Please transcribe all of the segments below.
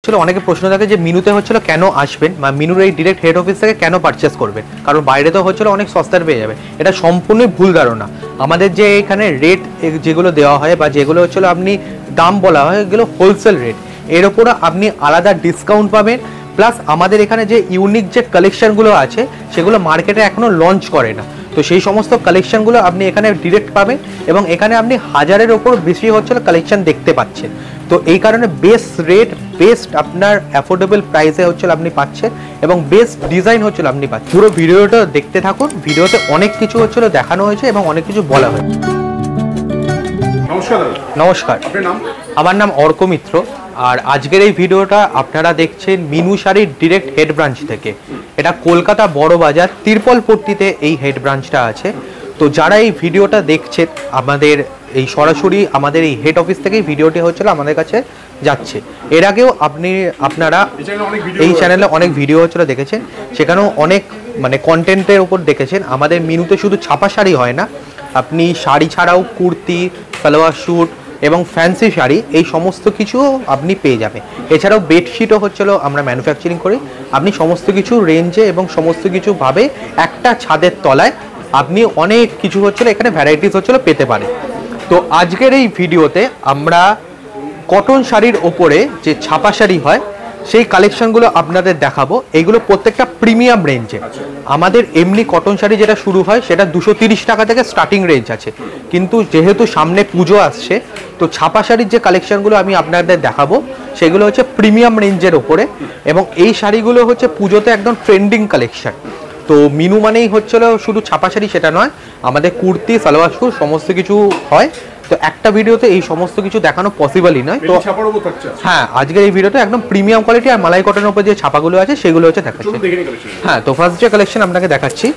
হচ্ছিল অনেকে প্রশ্ন থাকে যে মিনুতে হচ্ছিল কেন আসবেন বা মিনুর এই ডিরেক্ট হেড অফিস থেকে কেন পারচেস করবেন, কারণ বাইরে তো হচ্ছিল অনেক সস্তার পেয়ে যাবে। এটা সম্পূর্ণই ভুল ধারণা। আমাদের যে এখানে রেট যেগুলো দেওয়া হয় বা যেগুলো হচ্ছিল আপনি দাম বলা হয়, এগুলো হোলসেল রেট, এর ওপরে আপনি আলাদা ডিসকাউন্ট পাবেন। প্লাস আমাদের এখানে যে ইউনিক যে কালেকশনগুলো আছে সেগুলো মার্কেটে এখনও লঞ্চ করে না, তো সেই সমস্ত কালেকশনগুলো আপনি এখানে ডিরেক্ট পাবেন এবং এখানে আপনি 1000-এর ওপর বেশি হচ্ছিল কালেকশন দেখতে পাচ্ছেন। তো এই কারণে বেস্ট রেট, বেস্ট আপনার অ্যাফোর্ডেবল প্রাইসে হচ্ছিল আপনি পাচ্ছেন এবং বেস্ট ডিজাইন হচ্ছিল আপনি পাচ্ছেন। পুরো ভিডিওটা দেখতে থাকুন, ভিডিওতে অনেক কিছু হচ্ছিল দেখানো হয়েছে এবং অনেক কিছু বলা হয়েছে। নমস্কার। নমস্কার, আপনার নাম? আমার নাম অর্ক মিত্র, আর আজকের এই ভিডিওটা আপনারা দেখছেন মিনু শাড়ির ডিরেক্ট হেড ব্রাঞ্চ থেকে। এটা কলকাতা বড় বাজার তিরপলপট্টিতে এই হেড ব্রাঞ্চটা আছে। তো যারা এই ভিডিওটা দেখছেন আমাদের এই সরাসরি আমাদের এই হেড অফিস থেকেই ভিডিওটি হচ্ছিল আমাদের কাছে যাচ্ছে। এর আগেও আপনারা এই চ্যানেলে অনেক ভিডিও হচ্ছিল দেখেছেন, সেখানেও অনেক মানে কন্টেন্টের উপর দেখেছেন। আমাদের মিনুতে শুধু ছাপা শাড়ি হয় না, আপনি শাড়ি ছাড়াও কুর্তি, সালোয়ার স্যুট এবং ফ্যান্সি শাড়ি এই সমস্ত কিছু আপনি পেয়ে যাবেন। এছাড়াও বেডশিটও হচ্ছিল আমরা ম্যানুফ্যাকচারিং করি। আপনি সমস্ত কিছু রেঞ্জে এবং সমস্ত কিছুভাবে একটা ছাদের তলায় আপনি অনেক কিছু হচ্ছিল এখানে ভ্যারাইটিস হচ্ছিল পেতে পারেন। তো আজকের এই ভিডিওতে আমরা কটন শাড়ির ওপরে যে ছাপা শাড়ি হয় সেই কালেকশনগুলো আপনাদের দেখাবো। এইগুলো প্রত্যেকটা প্রিমিয়াম রেঞ্জে। আমাদের এমনি কটন শাড়ি যেটা শুরু হয় সেটা 230 টাকা থেকে স্টার্টিং রেঞ্জ আছে, কিন্তু যেহেতু সামনে পুজো আসছে তো ছাপা শাড়ির যে কালেকশনগুলো আমি আপনাদের দেখাবো সেগুলো হচ্ছে প্রিমিয়াম রেঞ্জের ওপরে এবং এই শাড়িগুলো হচ্ছে পুজোতে একদম ট্রেন্ডিং কালেকশন। তো মিনু মানেই হচ্ছিল শুধু ছাপা শাড়ি সেটা নয়, আমাদের কুর্তি, সালোয়ার স্যুট সমস্ত কিছু হয়। তো একটা ভিডিওতে এই সমস্ত কিছু দেখানো পসিবলই নয়। তো হ্যাঁ, আজকের এই ভিডিওতে একদম প্রিমিয়াম কোয়ালিটি আর মালাই কটনের উপর যে ছাপাগুলো আছে সেগুলো হচ্ছে দেখাচ্ছি। হ্যাঁ, তো ফার্স্ট যে কালেকশন আপনাকে দেখাচ্ছি,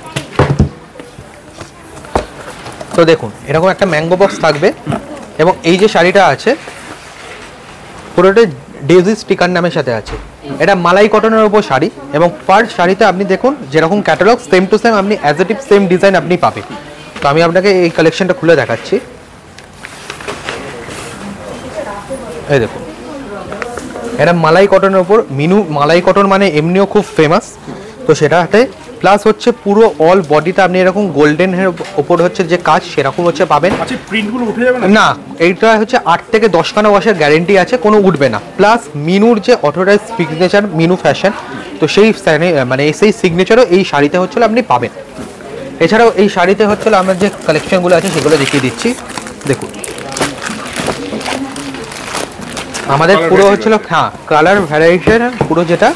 তো দেখুন এরকম একটা ম্যাঙ্গো বক্স থাকবে এবং এই যে শাড়িটা আছে পুরোটা ডেজি স্টিকার নামের সাথে আছে। এটা মালাই কটনের উপর শাড়ি এবং পার শাড়িতে আপনি দেখুন যেরকম ক্যাটালগ সেম টু সেম আপনি as it is same design আপনি পাবেন। তো আমি আপনাকে এই কালেকশনটা খুলে দেখাচ্ছি। এই দেখুন, এটা মালাই কটনের উপর। মিনু মালাই কটন মানে এমনিও খুব ফেমাস, তো সেটাতে প্লাস হচ্ছে পুরো অল বডিতে আপনি এরকম গোল্ডেনের ওপর হচ্ছে যে কাজ সেরকম হচ্ছে পাবেন। আচ্ছা, প্রিন্টগুলো উঠে যাবে না, এইটা হচ্ছে 8 থেকে 10 খানা ওয়াশের গ্যারেন্টি আছে, কোনো উঠবে না। প্লাস মিনুর যে অথরাইজ সিগনেচার মিনু ফ্যাশন, তো সেই মানে সেই সিগনেচারও এই শাড়িতে হচ্ছিল আপনি পাবেন। এছাড়াও এই শাড়িতে হচ্ছিল আমার যে কালেকশনগুলো আছে সেগুলো দেখিয়ে দিচ্ছি। দেখুন আমাদের পুরো হচ্ছিল হ্যাঁ কালার ভ্যারাইটির পুরো যেটা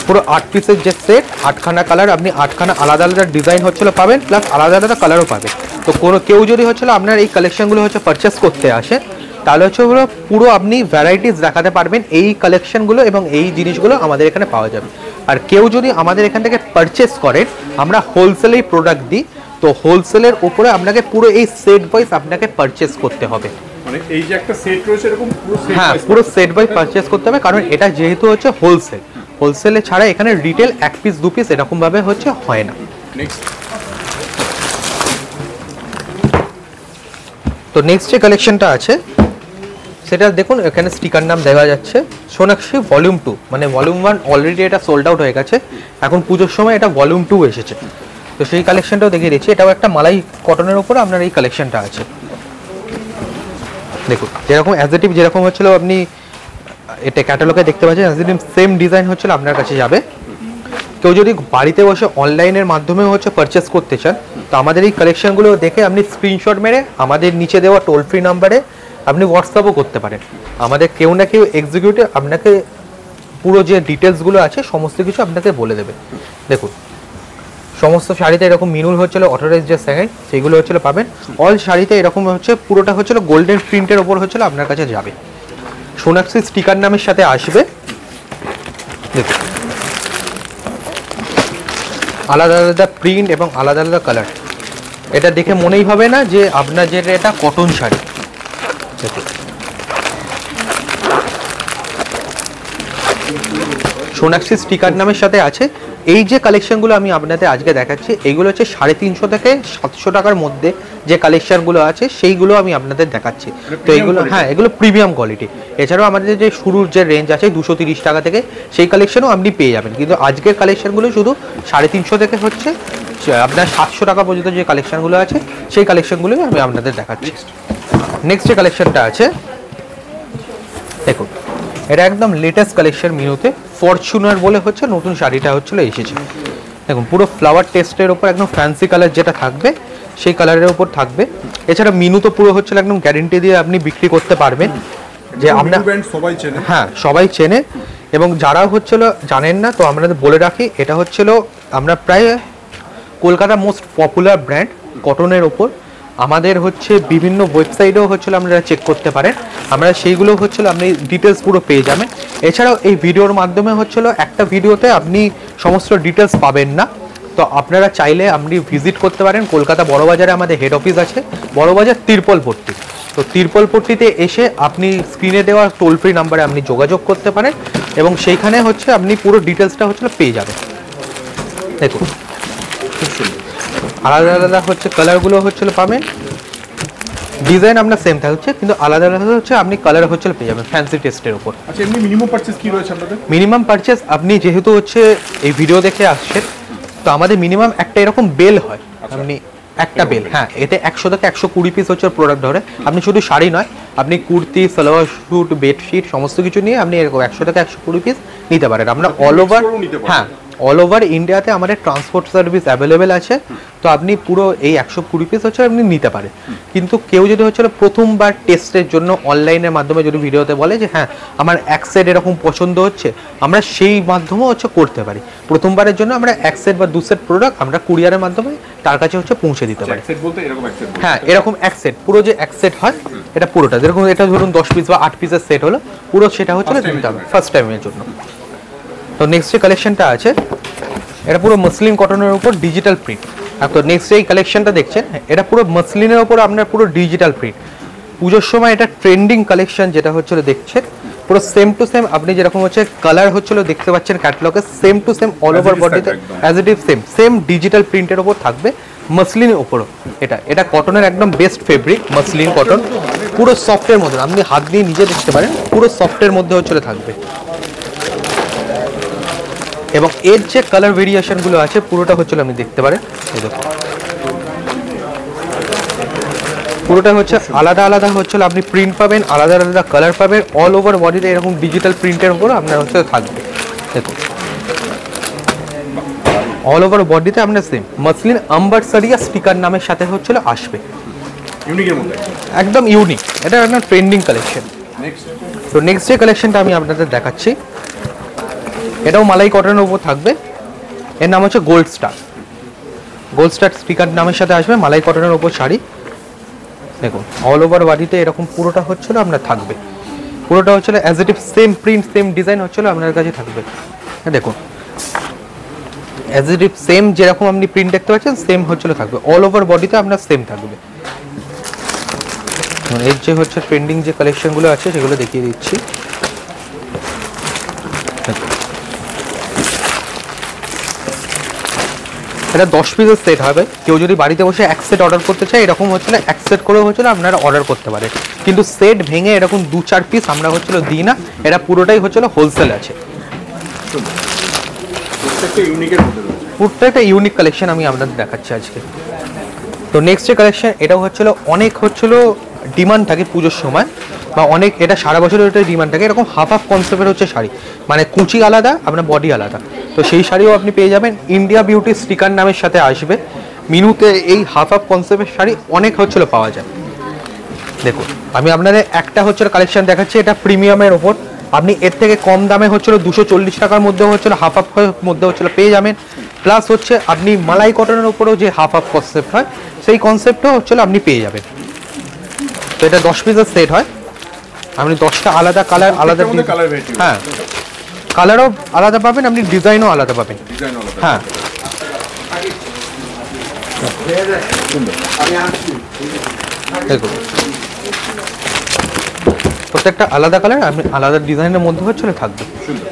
পুরো 8 পিসের যে সেট, 8খানা কালার, আপনি 8খানা আলাদা আলাদা ডিজাইন হচ্ছিল পাবেন, প্লাস আলাদা আলাদা কালারও পাবেন। তো কেউ যদি হচ্ছিল আপনার এই কালেকশনগুলো হচ্ছে পারচেস করতে আসে তাহলে হচ্ছে পুরো আপনি ভ্যারাইটিস দেখাতে পারবেন। এই কালেকশনগুলো এবং এই জিনিসগুলো আমাদের এখানে পাওয়া যাবে। আর কেউ যদি আমাদের এখান থেকে পারচেস করেন, আমরা হোলসেলেই প্রোডাক্ট দিই, তো হোলসেলের উপরে আপনাকে পুরো এই সেট ওয়াইজ আপনাকে পারচেস করতে হবে। মানে এই যে একটা সেট রয়েছে এরকম পুরো সেট, হ্যাঁ পুরো সেট ওয়াইজ পারচেস করতে হবে, কারণ এটা যেহেতু হচ্ছে হোলসেলে ছাড়া এখানে রিটেল 1 পিস 2 পিস এরকম ভাবে হচ্ছে হয় না। তো নেক্সট যে কালেকশনটা আছে সেটা দেখুন, এখানে স্টিকার নাম দেওয়া যাচ্ছে সোনাক্ষী ভলিউম 2, মানে ভলিউম 1 অলরেডি এটা সোল্ড আউট হয়ে গেছে, এখন পুজোর সময় এটা ভলিউম 2 এসেছে। তো সেই কালেকশনটাও দেখিয়ে দিচ্ছি। এটাও একটা মালাই কটনের উপরে আপনার এই কালেকশনটা আছে। দেখুন যেরকম অ্যাজ ইট ইজ যেরকম হচ্ছিল আপনি এটা ক্যাটালগে দেখতে পাচ্ছেন, as it is same design হচ্ছিল আপনার কাছে যাবে। কেউ যদি বাড়িতে বসে অনলাইনের মাধ্যমে হচ্ছে পারচেস করতে চান তো আমাদের এই কালেকশনগুলো দেখে আপনি স্ক্রিনশট মেরে আমাদের নিচে দেওয়া টোল ফ্রি নাম্বারে আপনি হোয়াটসঅ্যাপও করতে পারেন। আমাদের কেউ না কেউ এক্সিকিউটিভ আপনাকে পুরো যে ডিটেলসগুলো আছে সমস্ত কিছু আপনাকে বলে দেবে। দেখুন সমস্ত শাড়িতে এরকম মিনুর হচ্ছিল অথরাইজ যে সেকেন্ড সেগুলো হচ্ছিল পাবেন। অল শাড়িতে এরকম হচ্ছে পুরোটা হচ্ছিল গোল্ডেন প্রিন্টের ওপর হচ্ছিল আপনার কাছে যাবে, সোনাক্ষী স্টিকার নামের সাথে আসবে। দেখুন আলাদা আলাদা প্রিন্ট এবং আলাদা আলাদা কালার, এটা দেখে মনেই হবে না যে আপনার যে এটা কটন শাড়ি। দেখুন সোনাক্ষী স্টিকার নামের সাথে আছে। এই যে কালেকশনগুলো আমি আপনাদের আজকে দেখাচ্ছি এইগুলো হচ্ছে 350 থেকে 700 টাকার মধ্যে যে কালেকশনগুলো আছে সেইগুলো আমি আপনাদের দেখাচ্ছি। তো এইগুলো হ্যাঁ এগুলো প্রিমিয়াম কোয়ালিটি। এছাড়াও আমাদের যে শুরুর যে রেঞ্জ আছে 230 টাকা থেকে সেই কালেকশনও আপনি পেয়ে যাবেন, কিন্তু আজকের কালেকশনগুলো শুধু 350 থেকে হচ্ছে আপনার 700 টাকা পর্যন্ত যে কালেকশনগুলো আছে সেই কালেকশনগুলোই আমি আপনাদের দেখাচ্ছি। নেক্সট যে কালেকশনটা আছে দেখুন, এটা একদম লেটেস্ট কালেকশন মিনুতে, ফরচুনার বলে হচ্ছে নতুন শাড়িটা হচ্ছিল এসেছে। দেখুন পুরো ফ্লাওয়ার টেস্টের ওপর একদম ফ্যান্সি কালার যেটা থাকবে সেই কালারের ওপর থাকবে। এছাড়া মিনু তো পুরো হচ্ছিল একদম গ্যারেন্টি দিয়ে আপনি বিক্রি করতে পারবেন যে আমরা সবাই চেনে, হ্যাঁ সবাই চেনে। এবং যারা হচ্ছিল জানেন না তো আমরা বলে রাখি, এটা হচ্ছিল আমরা প্রায় কলকাতার মোস্ট পপুলার ব্র্যান্ড কটনের ওপর। আমাদের হচ্ছে বিভিন্ন ওয়েবসাইটেও হচ্ছিল আপনারা চেক করতে পারেন, আমরা সেইগুলো হচ্ছিল আপনি ডিটেলস পুরো পেয়ে যাবেন। এছাড়াও এই ভিডিওর মাধ্যমে হচ্ছিল একটা ভিডিওতে আপনি সমস্ত ডিটেলস পাবেন না, তো আপনারা চাইলে আপনি ভিজিট করতে পারেন। কলকাতা বড়বাজারে আমাদের হেড অফিস আছে, বড়বাজার তিরপলপট্টি। তো তিরপলপট্টিতে এসে আপনি স্ক্রিনে দেওয়া টোল ফ্রি নাম্বারে আপনি যোগাযোগ করতে পারেন এবং সেইখানে হচ্ছে আপনি পুরো ডিটেলসটা হচ্ছিল পেয়ে যাবেন। দেখুন আলাদা আলাদা হচ্ছে কালারগুলো হচ্ছিল পাবেন, ডিজাইন আপনার সেম থাকছে কিন্তু আলাদা আলাদা হচ্ছে আপনি কালার হচ্ছিল পেয়ে যাবেন ফ্যান্সি টেস্টের উপর। আচ্ছা, এমনি মিনিমাম পারচেজ কি রয়েছে আপনাদের? মিনিমাম পারচেস আপনি যেহেতু হচ্ছে এই ভিডিও দেখে আসছেন তো আমাদের মিনিমাম একটা এরকম বেল হয়, আপনি একটা বেল, হ্যাঁ এতে 100 থেকে 120 পিস হচ্ছে প্রোডাক্ট ধরে। আপনি শুধু শাড়ি নয়, আপনি কুর্তি, সালোয়ার স্যুট, বেডশিট সমস্ত কিছু নিয়ে আপনি এরকম 100 থেকে 120 পিস নিতে পারেন। আমরা অল ওভার, হ্যাঁ অল ওভার ইন্ডিয়াতে আমাদের ট্রান্সপোর্ট সার্ভিস অ্যাভেলেবেল আছে। তো আপনি পুরো এই 120 পিস হচ্ছে আপনি নিতে পারেন। কিন্তু কেউ যদি হচ্ছে প্রথমবার টেস্টের জন্য অনলাইনের মাধ্যমে যদি ভিডিওতে বলে যে হ্যাঁ আমার এক সেট এরকম পছন্দ হচ্ছে, আমরা সেই মাধ্যমেও হচ্ছে করতে পারি। প্রথমবারের জন্য আমরা এক সেট বা দু সেট প্রোডাক্ট আমরা কুরিয়ারের মাধ্যমে তার কাছে হচ্ছে পৌঁছে দিতে পারি। হ্যাঁ এরকম এক সেট, পুরো যে এক সেট হয় এটা পুরোটা, যেরকম এটা ধরুন 10 পিস বা 8 পিসের সেট হলো, পুরো সেটা হচ্ছে নিতে হবে ফার্স্ট টাইমের জন্য। তো নেক্সট যে কালেকশনটা আছে এটা পুরো মসলিন কটনের উপর ডিজিটাল প্রিন্ট। আর তো নেক্সট এই কালেকশনটা দেখছেন এটা পুরো মসলিনের উপর আপনার পুরো ডিজিটাল প্রিন্ট। পুজোর সময় এটা ট্রেন্ডিং কালেকশন যেটা হচ্ছিল দেখছেন, পুরো সেম টু সেম আপনি যেরকম হচ্ছে কালার হচ্ছিল দেখতে পাচ্ছেন ক্যাটালগে, same to same all over বডিতে as it is same digital প্রিন্টের উপর থাকবে মসলিনের উপরও। এটা কটনের একদম বেস্ট ফেব্রিক মসলিন কটন, পুরো সফটের মধ্যে আপনি হাত দিয়ে নিজে দেখতে পারেন, পুরো সফটের মধ্যে হচ্ছিল থাকবে। এবং এর যে কালার ভেরিয়েশনগুলো আছে পুরোটা হচ্ছিল আপনি দেখতে পারেন, এই দেখুন পুরোটা হচ্ছে আলাদা আলাদা হচ্ছিল আপনি প্রিন্ট পাবেন, আলাদা আলাদা কালার পাবেন, অল ওভার বডিতে এরকম ডিজিটাল প্রিন্টের উপর আপনার হচ্ছে থাকবে। দেখুন অল ওভার বডিতে আপনার সেম মসলিন আম্বারসারিয়া স্টিকার নামের সাথে হচ্ছিল আসবে, ইউনিকের মধ্যে একদম ইউনিক। এটা আপনার ট্রেন্ডিং কালেকশন। তো নেক্সট যে কালেকশনটা আমি আপনাদের দেখাচ্ছি এটাও মালাই কটনের উপর থাকবে, এর নাম হচ্ছে gold star. Gold star sticker নামের সাথে আসবে, মালাই কটনের উপর শাড়ি। দেখুন অল ওভার বডিতে এরকম পুরোটা হচ্ছিল আপনার থাকবে, পুরোটা হচ্ছিল as it is same print same design হচ্ছিল আপনার কাছে থাকবে। দেখুন অ্যাজ ইট ইজ সেম যেরকম আপনি প্রিন্ট দেখতে পাচ্ছেন সেম হচ্ছিল থাকবে, অল ওভার বডিতে আপনার সেম থাকবে। এর যে হচ্ছে ট্রেন্ডিং যে কালেকশনগুলো আছে সেগুলো দেখিয়ে দিচ্ছি। এটা 10 পিসের সেট হবে, কেউ যদি বাড়িতে বসে এক সেট অর্ডার করতে চায় এরকম হচ্ছিল এক সেট করে হচ্ছিল আপনারা অর্ডার করতে পারে, কিন্তু সেট ভেঙে এরকম 2-4 পিস আমরা হচ্ছিল দিই না, এটা পুরোটাই হচ্ছিল হোলসেল আছে। প্রত্যেকটা ইউনিক কালেকশন আমি আপনাদের দেখাচ্ছি আজকে। তো নেক্সট যে কালেকশন এটাও হচ্ছিল অনেক হচ্ছিল ডিমান্ড থাকে পুজোর সময় বা অনেক, এটা সারা বছরের এটা ডিমান্ড থাকে, এরকম হাফ হাফ কনসেপ্টের হচ্ছে শাড়ি, মানে কুচি আলাদা আপনার বডি আলাদা। তো সেই শাড়িও আপনি পেয়ে যাবেন, ইন্ডিয়া বিউটি স্টিকার নামের সাথে আসবে। মিনুতে এই হাফ হাফ কনসেপ্টের শাড়ি অনেক হচ্ছিল পাওয়া যায়। দেখুন আমি আপনাদের একটা হচ্ছিল কালেকশন দেখাচ্ছি, এটা প্রিমিয়ামের ওপর, আপনি এর থেকে কম দামে হচ্ছিল 240 টাকার মধ্যে হচ্ছিল হাফ হাফ মধ্যে হচ্ছিল পেয়ে যাবেন। প্লাস হচ্ছে আপনি মালাই কটনের উপরেও যে হাফ হাফ কনসেপ্ট হয় সেই কনসেপ্টও হচ্ছিল আপনি পেয়ে যাবেন। তো এটা 10 পিসের সেট হয়, আপনি 10টা আলাদা কালার আলাদা, হ্যাঁ কালারও আলাদা পাবেন, আপনি ডিজাইনও আলাদা পাবেন। হ্যাঁ দেখুন তো প্রত্যেকটা আলাদা কালার, আপনি আলাদা ডিজাইনের মধ্যে হচ্ছিল থাকবে।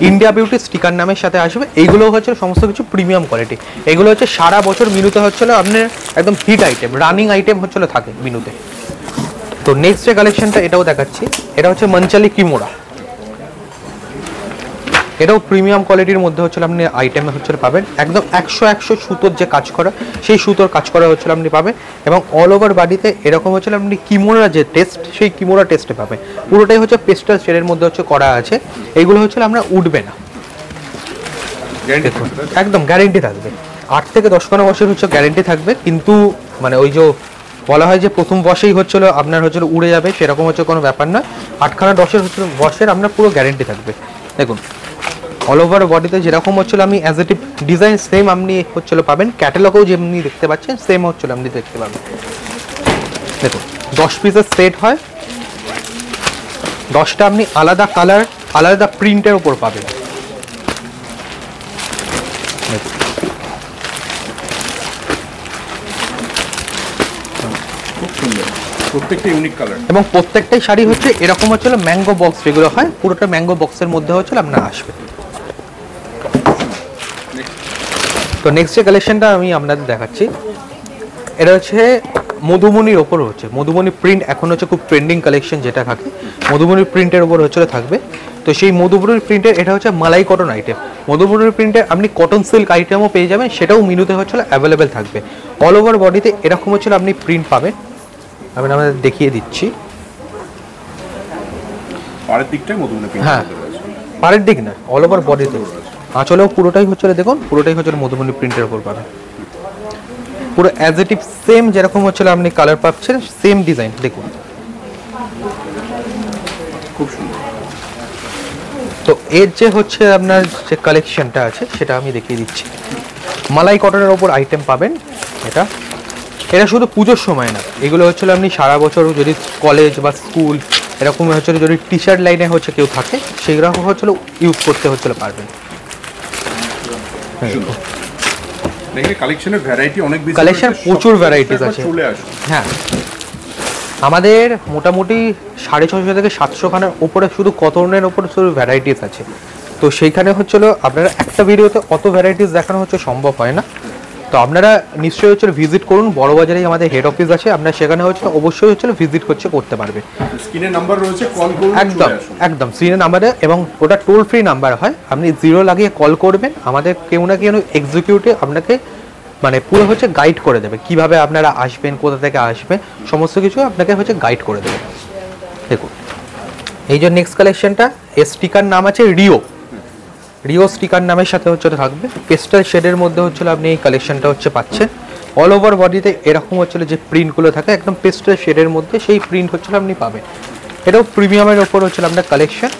ইন্ডিয়া বিউটি স্টিকার নামের সাথে আসবে। এইগুলো হচ্ছে সমস্ত কিছু প্রিমিয়াম কোয়ালিটি। এগুলো হচ্ছে সারা বছর মিনুতে হচ্ছিল আপনার একদম হিট আইটেম, রানিং আইটেম হচ্ছিল থাকে মিনুতে। তো নেক্সট যে কালেকশনটা এটাও দেখাচ্ছি, এটা হচ্ছে মঞ্চালি কিমোরা। এটাও প্রিমিয়াম কোয়ালিটির মধ্যে হচ্ছিল আপনি আইটেমে হচ্ছিল পাবেন। একদম 100 সুতোর যে কাজ করা, সেই সুতোর কাজ করা হচ্ছিল আপনি পাবেন। এবং অল ওভার বাড়িতে এরকম হচ্ছিল আপনি কিমোরা যে টেস্ট, সেই কিমোরা টেস্টে পাবেন। পুরোটাই হচ্ছে পেস্টাল শেডের মধ্যে হচ্ছে করা আছে। এইগুলো হচ্ছিল আমরা উঠবে না, দেখুন একদম গ্যারেন্টি থাকবে। 8 থেকে 10 বছর হচ্ছে গ্যারেন্টি থাকবে। কিন্তু মানে ওই যে বলা হয় যে প্রথম বর্ষেই হচ্ছিল আপনার হচ্ছিল উড়ে যাবে, সেরকম হচ্ছে কোনো ব্যাপার নয়। 8-10 বর্ষের আপনার পুরো গ্যারেন্টি থাকবে। দেখুন অল ওভার বডিতে যেরকম হচ্ছিল আমি as a tip design same আপনি হচ্ছিল পাবেন। ক্যাটালগেও যেমনি দেখতে পাচ্ছেন সেম হচ্ছিল আপনি দেখতে পাবেন। দেখুন 10 পিসের সেট হয়, 10টা আপনি আলাদা কালার আলাদা প্রিন্টের উপর পাবেন। খুব সুন্দর, প্রত্যেকটা ইউনিক কালার। এবং প্রত্যেকটাই শাড়ি হচ্ছে এরকম হচ্ছিল ম্যাঙ্গো বক্স, যেগুলো হয় পুরোটা ম্যাঙ্গো বক্সের মধ্যে হচ্ছিল আপনার আসবে। তো নেক্সট যে কালেকশনটা আমি আপনাদের দেখাচ্ছি, এটা হচ্ছে মধুমণির ওপর হচ্ছে মধুমণি প্রিন্ট। এখন হচ্ছে খুব ট্রেন্ডিং কালেকশন যেটা থাকে, মধুমণির প্রিন্টের ওপর হচ্ছিল থাকবে। তো সেই মধুমণির প্রিন্টের এটা হচ্ছে মালাই কটন আইটেম। মধুমণির প্রিন্টে আপনি কটন সিল্ক আইটেমও পেয়ে যাবেন, সেটাও মিনুতে হচ্ছিল অ্যাভেলেবেল থাকবে। অল ওভার বডিতে এরকম হচ্ছিল আপনি প্রিন্ট পাবেন। আমি আমাদের দেখিয়ে দিচ্ছি। পাড়ের দিকটাই মধুমণি প্রিন্ট। হ্যাঁ, পাড়ের দিক না, অল ওভার বডিতে। আঁচলেও পুরোটাই হচ্ছিল দেখুন, পুরোটাই হচ্ছিল মধুমণি প্রিন্টের উপর পাবেন। পুরো অ্যাজ এ টিপ সেম যেরকম হচ্ছিল আপনি কালার পাচ্ছেন, সেম ডিজাইন দেখুন। খুব সুন্দর। তো এর যে হচ্ছে আপনার যে কালেকশনটা আছে সেটা আমি দেখিয়ে দিচ্ছি। মালাই কটনের ওপর আইটেম পাবেন। এটা শুধু পুজোর সময় না, এগুলো হচ্ছিল আপনি সারা বছর যদি কলেজ বা স্কুল এরকম হচ্ছিল, যদি টি শার্ট লাইনে হচ্ছে কেউ থাকে, সেইরকম হচ্ছিল ইউজ করতে হচ্ছিল পারবেন। কালেকশনের ভ্যারাইটি অনেক বেশি, কালেকশন প্রচুর ভ্যারাইটিস আছে। হ্যাঁ, আমাদের মোটামুটি 650 থেকে 700 খানের উপরে শুধু কটনের উপরে শুধু ভ্যারাইটিস আছে। তো সেইখানে হচ্ছিল আপনারা একটা ভিডিওতে অত ভ্যারাইটিস দেখানো হচ্ছে সম্ভব হয় না। তো আপনারা নিশ্চয়ই হচ্ছে ভিজিট করুন, বড়বাজারেই আমাদের হেড অফিস আছে, আপনারা সেখানে হচ্ছে অবশ্যই হচ্ছে ভিজিট করতে পারবে। স্ক্রিনে নাম্বার রয়েছে, কল করুন। একদম স্ক্রিনে নাম্বারে, এবং ওটা টোল ফ্রি নাম্বার হয়। আপনি 0 লাগিয়ে কল করবেন, আমাদের কেউ না কেউ এক্সিকিউটিভ আপনাকে মানে পুরো হচ্ছে গাইড করে দেবে কিভাবে আপনারা আসবেন, কোথা থেকে আসবেন, সমস্ত কিছু আপনাকে হচ্ছে গাইড করে দেবে। দেখুন এই যে নেক্সট কালেকশনটা, এর স্টিকার নাম আছে রিও স্টিকার নামের সাথে হচ্ছে থাকবে। পেস্টাল শেডের মধ্যে হচ্ছিল আপনি এই কালেকশনটা হচ্ছে পাচ্ছেন। অল ওভার বডিতে এরকম হচ্ছিল যে প্রিন্টগুলো থাকে একদম পেস্টাল শেডের মধ্যে, সেই প্রিন্ট হচ্ছিল আপনি পাবেন। এটাও প্রিমিয়ামের ওপর হচ্ছিল আপনার কালেকশন।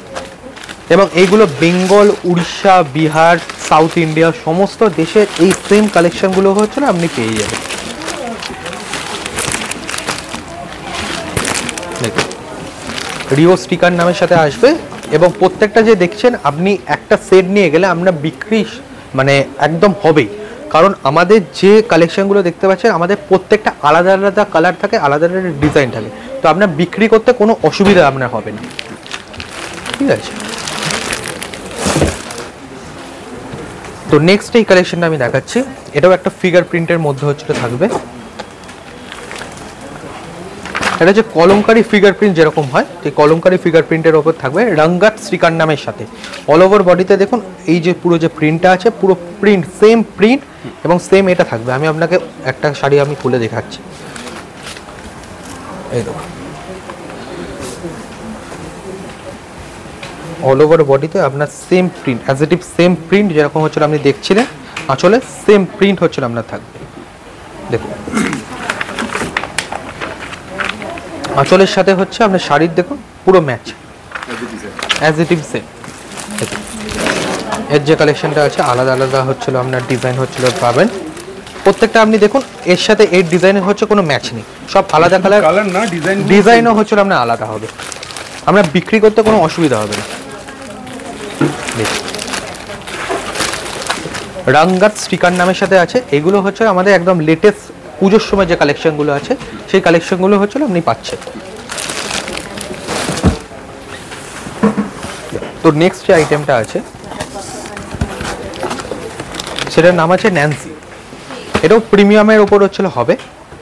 এবং এইগুলো বেঙ্গল, উড়িষ্যা, বিহার, সাউথ ইন্ডিয়া সমস্ত দেশের এই সেম কালেকশনগুলো হচ্ছিল আপনি পেয়ে যাবেন। রিও স্টিকার নামের সাথে আসবে। এবং প্রত্যেকটা যে দেখছেন আপনি একটা সেট নিয়ে গেলে আমরা বিক্রি মানে একদম হবেই, কারণ আমাদের যে কালেকশনগুলো দেখতে পাচ্ছেন আমাদের প্রত্যেকটা আলাদা আলাদা কালার থাকে, আলাদা আলাদা ডিজাইন থাকে। তো আপনার বিক্রি করতে কোনো অসুবিধা আপনার হবে না, ঠিক আছে। তো নেক্সট এই কালেকশনটা আমি দেখাচ্ছি, এটাও একটা ফিগার প্রিন্টের মধ্যে হচ্ছে থাকবে। এটা হচ্ছে কলমকারি ফিগার প্রিন্ট যেরকম হয়, সেই কলমকারি ফিগার প্রিন্টের ওপর থাকবে রঙ্গাট স্টিকার নামের সাথে। অল ওভার বডিতে দেখুন এই যে পুরো যে প্রিন্টটা আছে, পুরো প্রিন্ট সেম প্রিন্ট এবং সেম এটা থাকবে। আমি আপনাকে একটা শাড়ি আমি খুলে দেখাচ্ছি। এই দেখুন অল ওভার বডিতে আপনার same print, as it is same print যেরকম হচ্ছিল আপনি দেখছিলেন, আসলে সেম প্রিন্ট হচ্ছিল আপনার থাকবে। দেখুন আঁচলের সাথে হচ্ছে আপনার শাড়ির দেখুন পুরো match, as it is same. দেখুন এর যে কালেকশনটা আছে আলাদা আলাদা হচ্ছিল আপনার ডিজাইন হচ্ছিল পাবেন। প্রত্যেকটা আপনি দেখুন এর সাথে এর ডিজাইনের হচ্ছে কোনো ম্যাচ নেই, সব আলাদা কালার না, ডিজাইনও হচ্ছিল আপনার আলাদা হবে। আমরা বিক্রি করতে কোনো অসুবিধা হবে না। রঙ্গাট স্টিকার নামের সাথে আছে। এগুলো হচ্ছে আমাদের একদম লেটেস্ট পুজোর সময় যে কালেকশনগুলো আছে সেই কালেকশনগুলো হচ্ছিল আপনি পাচ্ছেন। তো নেক্সট যে আইটেমটা আছে সেটার নাম আছে ন্যান্সি। এটাও প্রিমিয়ামের ওপর হচ্ছিল হবে।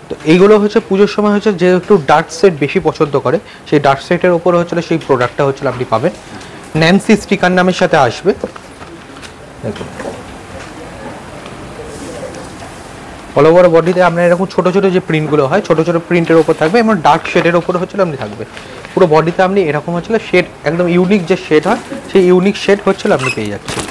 তো এইগুলো হচ্ছে পুজোর সময় হচ্ছে যে একটু ডার্ক সেট বেশি পছন্দ করে, সেই ডার্ক সেটের ওপর হচ্ছিল সেই প্রোডাক্টটা হচ্ছিল আপনি পাবেন। ন্যান্সি স্টিকার নামের সাথে আসবে। দেখুন অল ওভার বডিতে আপনার এরকম ছোটো ছোটো যে প্রিন্টগুলো হয়, ছোটো ছোটো প্রিন্টের ওপর থাকবে এবং ডার্ক শেডের ওপর হচ্ছিল আপনি থাকবে। পুরো বডিতে আপনি এরকম হচ্ছিল শেড, একদম ইউনিক যে শেড হয় সেই ইউনিক শেড হচ্ছিল আপনি পেয়ে যাচ্ছেন।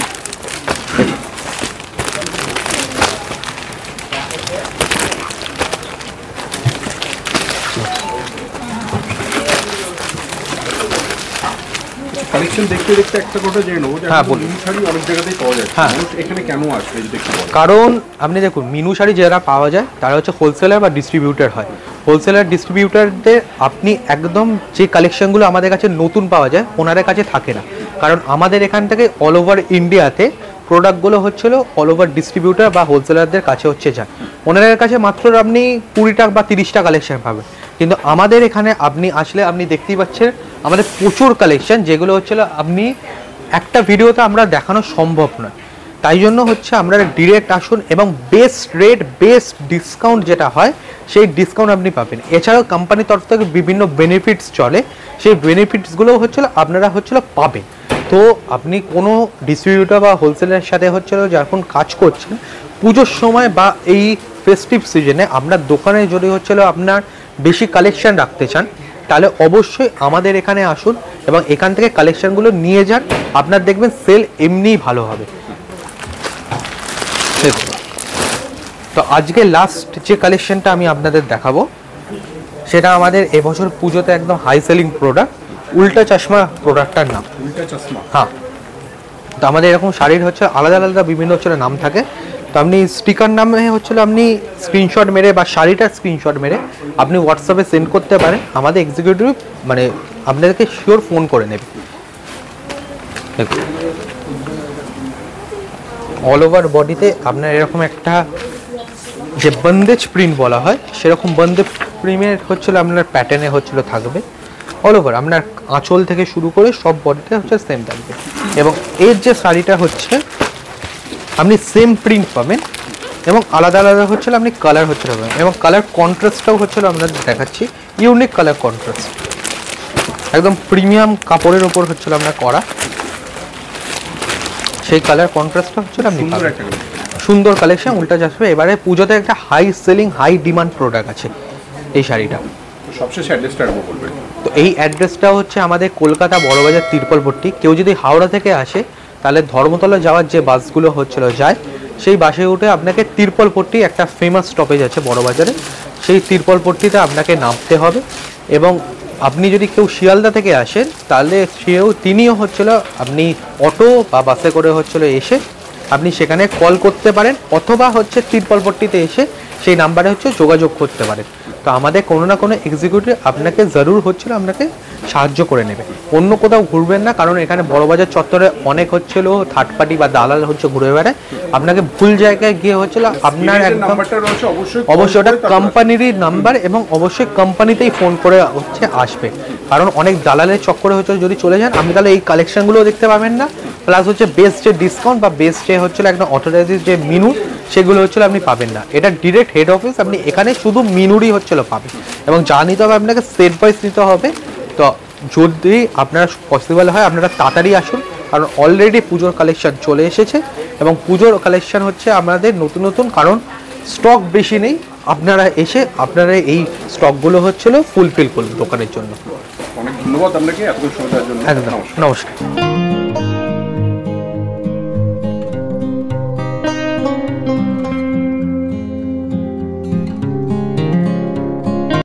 কালেকশন দেখতে দেখতে একটা কথা জেনে নেবো যে মিনু শাড়ি অনেক জায়গাতেই পাওয়া যায়, মানুষ এখানে কেন আসবে যদি একটু বলেন? কারণ আপনি দেখুন মিনু শাড়ি যারা পাওয়া যায় তারা হচ্ছে হোলসেলার বা ডিস্ট্রিবিউটার হয়। হোলসেলার ডিস্ট্রিবিউটারদের আপনি একদম যে কালেকশনগুলো আমাদের কাছে নতুন পাওয়া যায় ওনাদের কাছে থাকে না, কারণ আমাদের এখান থেকে অল ওভার ইন্ডিয়াতে প্রোডাক্টগুলো হচ্ছিল অল ওভার ডিস্ট্রিবিউটার বা হোলসেলারদের কাছে হচ্ছে যায়। ওনাদের কাছে মাত্র আপনি 20টা বা 30টা কালেকশন পাবেন, কিন্তু আমাদের এখানে আপনি আসলে আপনি দেখতেই পাচ্ছেন আমাদের প্রচুর কালেকশন, যেগুলো হচ্ছিল আপনি একটা ভিডিওতে আমরা দেখানো সম্ভব নয়। তাই জন্য হচ্ছে আমরা ডিরেক্ট আসুন এবং বেস্ট রেট বেস্ট ডিসকাউন্ট যেটা হয় সেই ডিসকাউন্ট আপনি পাবেন। এছাড়াও কোম্পানির তরফ থেকে বিভিন্ন বেনিফিটস চলে, সেই বেনিফিটসগুলো হচ্ছিল আপনারা হচ্ছিল পাবেন। তো আপনি কোনো ডিস্ট্রিবিউটর বা হোলসেলের সাথে হচ্ছিল যখন কাজ করছেন পুজোর সময় বা এই ফেস্টিভ সিজনে আপনার দোকানে যদি হচ্ছিল আপনার বেশি কালেকশন রাখতে চান তাহলে অবশ্যই আমাদের এখানে আসুন এবং এখান থেকে কালেকশনগুলো নিয়ে যান, আপনার দেখবেন সেল এমনিই ভালো হবে। দেখুন তো আজকে লাস্ট যে কালেকশনটা আমি আপনাদের দেখাবো সেটা আমাদের এবছর পুজোতে একদম হাই সেলিং প্রোডাক্ট, উল্টা চশমা প্রোডাক্টটার নাম। উল্টা চশমা? হ্যাঁ। তো আমাদের এরকম শাড়ির হচ্ছে আলাদা আলাদা বিভিন্ন হচ্ছে নাম থাকে। তো আপনি স্টিকার নামে হচ্ছিল আপনি স্ক্রিনশট মেরে বা শাড়িটার স্ক্রিনশট মেরে আপনি হোয়াটসঅ্যাপে সেন্ড করতে পারেন, আমাদের এক্সিকিউটিভ মানে আপনাদেরকে শিওর ফোন করে নেবে। দেখুন অল ওভার বডিতে আপনার এরকম একটা যে বন্দেজ প্রিন্ট বলা হয় সেরকম বন্দেজ প্রিন্টের হচ্ছিল আপনার প্যাটার্নে হচ্ছিল থাকবে অল ওভার, আপনার আঁচল থেকে শুরু করে সব বডিতে হচ্ছে সেম থাকবে। এবং এর যে শাড়িটা হচ্ছে আপনি সেম প্রিন্ট পাবেন এবং আলাদা আলাদা হচ্ছিল আপনি কালার হচ্ছে পাবেন এবং কালার কন্ট্রাস্টটাও হচ্ছিল আপনাদের দেখাচ্ছি, ইউনিক কালার কন্ট্রাস্ট, একদম প্রিমিয়াম কাপড়ের ওপর হচ্ছিল আপনার করা, সেই কালার কন্ট্রাস্টটা হচ্ছিল আপনি সুন্দর কালেকশন উল্টা আসবে। এবারে পুজোতে একটা high selling high demand product আছে এই শাড়িটা। সবশেষে অ্যাড্রেসটা একবার বলবেন। তো এই অ্যাড্রেসটা হচ্ছে আমাদের কলকাতা বড়বাজার তিরপলপট্টি। কেউ যদি হাওড়া থেকে আসে তাহলে ধর্মতলা যাওয়ার যে বাসগুলো হচ্ছিল যায় সেই বাসে উঠে আপনাকে তিরপলপট্টি একটা ফেমাস স্টপেজ আছে বড়বাজারে, সেই তিরপলপট্টিতে আপনাকে নামতে হবে। এবং আপনি যদি কেউ শিয়ালদা থেকে আসেন তাহলে তিনিও হচ্ছিল আপনি অটো বা বাসে করে হচ্ছিল এসে আপনি সেখানে কল করতে পারেন অথবা হচ্ছে তিরপলপট্টিতে এসে সেই নাম্বারে হচ্ছে যোগাযোগ করতে পারেন। তো আমাদের কোনো না কোনো এক্সিকিউটিভ আপনাকে জরুর হচ্ছিল আপনাকে সাহায্য করে নেবে, অন্য কোথাও ঘুরবেন না, কারণ এখানে বড়বাজার চত্বরে অনেক হচ্ছিল থার্ড পার্টি বা দালাল হচ্ছে ঘুরে বেড়ায়, আপনাকে ভুল জায়গায় গিয়ে হচ্ছিল আপনার একদম অবশ্যই ওটা কোম্পানিরই নাম্বার এবং অবশ্যই কোম্পানিতেই ফোন করে হচ্ছে আসবে, কারণ অনেক দালালের চক্করে হচ্ছে যদি চলে যান আপনি তাহলে এই কালেকশনগুলোও দেখতে পাবেন না, প্লাস হচ্ছে বেস্ট যে ডিসকাউন্ট বা বেস্ট যে হচ্ছিল একদম অথরাইজ যে মিনু সেগুলো হচ্ছিল আপনি পাবেন না। এটা ডিরেক্ট হেড অফিস, আপনি এখানে শুধু মিনুরই হচ্ছিল পাবেন এবং যা নিতে হবে আপনাকে সেট ওয়াইজ নিতে হবে। তো যদি আপনারা পসিবল হয় আপনারা তাড়াতাড়ি আসুন, কারণ অলরেডি পুজোর কালেকশন চলে এসেছে এবং পুজোর কালেকশন হচ্ছে আমাদের নতুন নতুন, কারণ স্টক বেশি নেই, আপনারা এসে আপনারা এই স্টকগুলো হচ্ছিল ফুলফিল করুন দোকানের জন্য। অনেক ধন্যবাদ আপনাকে এতক্ষণ সময় দেওয়ার জন্য। একদম নমস্কার।